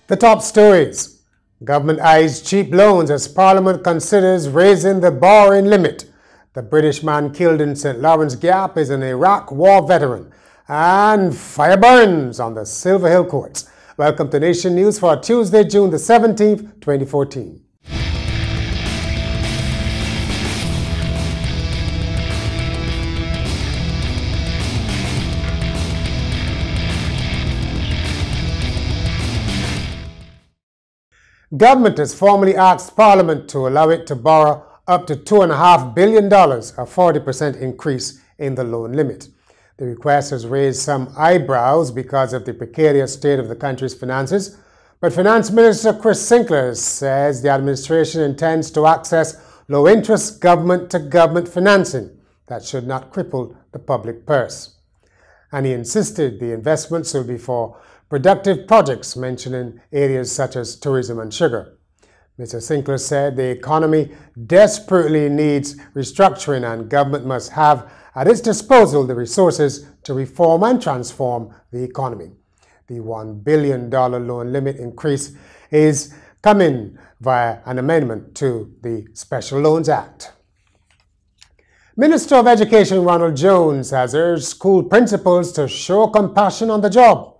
The top stories. Government eyes cheap loans as Parliament considers raising the borrowing limit. The British man killed in St. Lawrence Gap is an Iraq war veteran. And fire burns on the Silver Hill courts. Welcome to Nation News for Tuesday, June the 17th, 2014. Government has formally asked Parliament to allow it to borrow up to $2.5 billion, a 40% increase in the loan limit. The request has raised some eyebrows because of the precarious state of the country's finances, but Finance Minister Chris Sinclair says the administration intends to access low-interest government-to-government financing that should not cripple the public purse. And he insisted the investments will be for productive projects, mentioning areas such as tourism and sugar. Mr. Sinclair said the economy desperately needs restructuring and government must have at its disposal the resources to reform and transform the economy. The $1 billion loan limit increase is coming via an amendment to the Special Loans Act. Minister of Education Ronald Jones has urged school principals to show compassion on the job.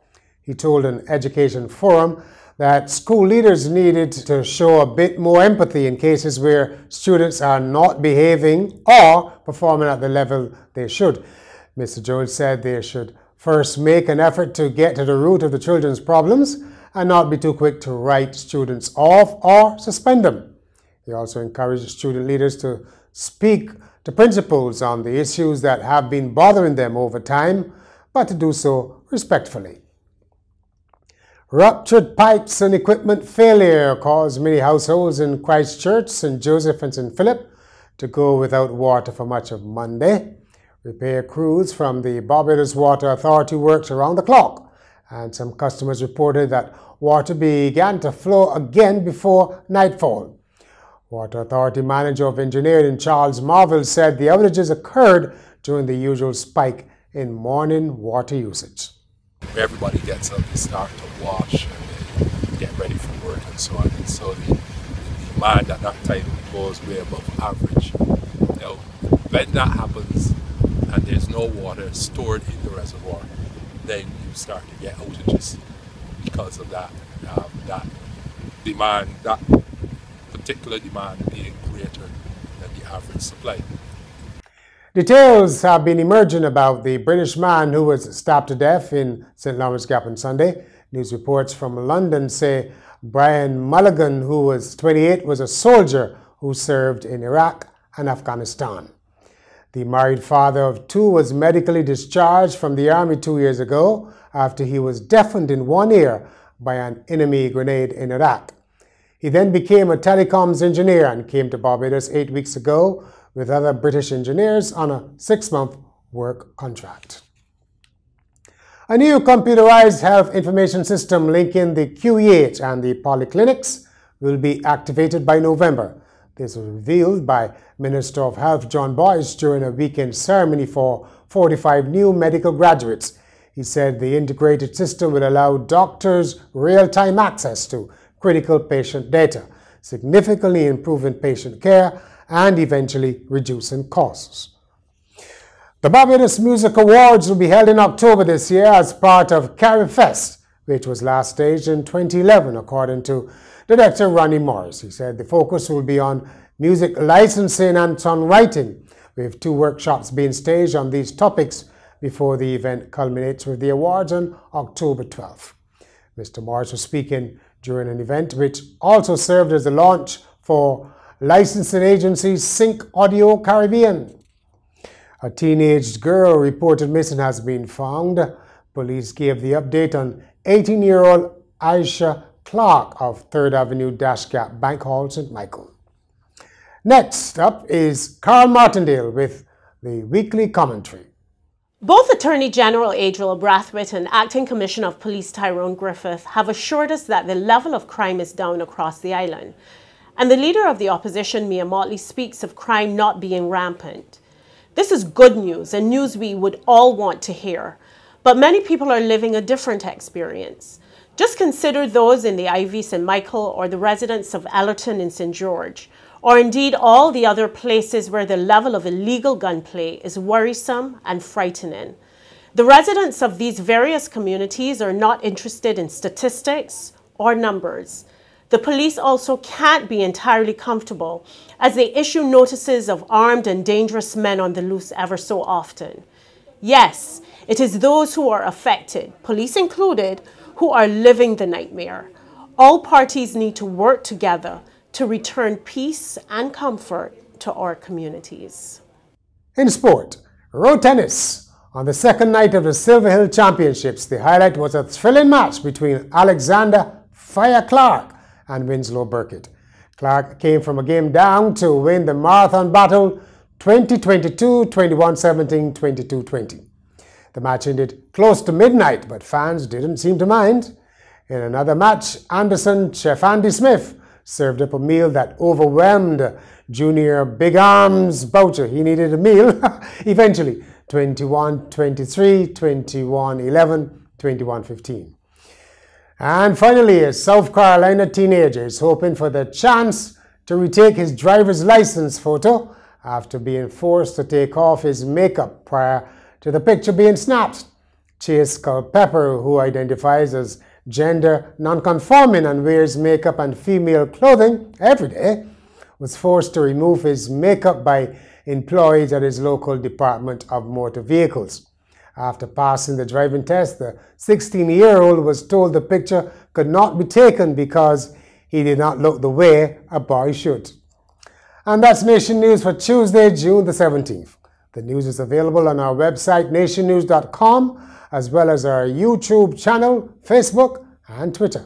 He told an education forum that school leaders needed to show a bit more empathy in cases where students are not behaving or performing at the level they should. Mr. Jones said they should first make an effort to get to the root of the children's problems and not be too quick to write students off or suspend them. He also encouraged student leaders to speak to principals on the issues that have been bothering them over time, but to do so respectfully. Ruptured pipes and equipment failure caused many households in Christchurch, St. Joseph and St. Philip to go without water for much of Monday. Repair crews from the Barbados Water Authority worked around the clock, and some customers reported that water began to flow again before nightfall. Water Authority Manager of Engineering Charles Marvell said the outages occurred during the usual spike in morning water usage. Everybody gets up to start to wash and get ready for work and so on. And so the demand at that time goes way above average. Now, when that happens and there's no water stored in the reservoir, then you start to get outages because of that demand, that particular demand being greater than the average supply. Details have been emerging about the British man who was stabbed to death in St. Lawrence Gap on Sunday. News reports from London say Brian Mulligan, who was 28, was a soldier who served in Iraq and Afghanistan. The married father of two was medically discharged from the army 2 years ago after he was deafened in one ear by an enemy grenade in Iraq. He then became a telecoms engineer and came to Barbados 8 weeks ago with other British engineers on a 6-month work contract. A new computerized health information system linking the QEH and the polyclinics will be activated by November. This was revealed by Minister of Health John Boyce during a weekend ceremony for 45 new medical graduates. He said the integrated system will allow doctors real-time access to critical patient data, significantly improving patient care and eventually reducing costs. The Barbados Music Awards will be held in October this year as part of CariFest, which was last staged in 2011, according to Director Ronnie Morris. He said the focus will be on music licensing and songwriting, with 2 workshops being staged on these topics before the event culminates with the awards on October 12th. Mr. Morris was speaking during an event which also served as the launch for licensing agency Sync Audio Caribbean. A teenage girl reported missing has been found. Police gave the update on 18-year-old Aisha Clark of 3rd Avenue Gap Bank Hall, St. Michael. Next up is Carl Martindale with the weekly commentary. Both Attorney General Adriel Brathwaite and Acting Commissioner of Police Tyrone Griffith have assured us that the level of crime is down across the island. And the leader of the opposition, Mia Motley, speaks of crime not being rampant. This is good news and news we would all want to hear. But many people are living a different experience. Just consider those in the Ivy St. Michael or the residents of Ellerton in St. George, or indeed all the other places where the level of illegal gunplay is worrisome and frightening. The residents of these various communities are not interested in statistics or numbers. The police also can't be entirely comfortable as they issue notices of armed and dangerous men on the loose ever so often. Yes, it is those who are affected, police included, who are living the nightmare. All parties need to work together to return peace and comfort to our communities. In sport, road tennis. On the second night of the Silver Hill Championships, the highlight was a thrilling match between Alexander Fyah Clark and Winslow Burkett. Clark came from a game down to win the marathon battle 20-22, 21-17, 22-20. The match ended close to midnight, but fans didn't seem to mind. In another match, Anderson Chef Andy Smith served up a meal that overwhelmed Junior Big Arms Boucher. He needed a meal. Eventually, 21-23, 21-11, 21-15. And finally, a South Carolina teenager is hoping for the chance to retake his driver's license photo after being forced to take off his makeup prior to the picture being snapped. Chase Culpepper, who identifies as gender non-conforming and wears makeup and female clothing every day, was forced to remove his makeup by employees at his local Department of Motor Vehicles. After passing the driving test, the 16-year-old was told the picture could not be taken because he did not look the way a boy should. And that's Nation News for Tuesday, June the 17th. The news is available on our website, nationnews.com, as well as our YouTube channel, Facebook, and Twitter.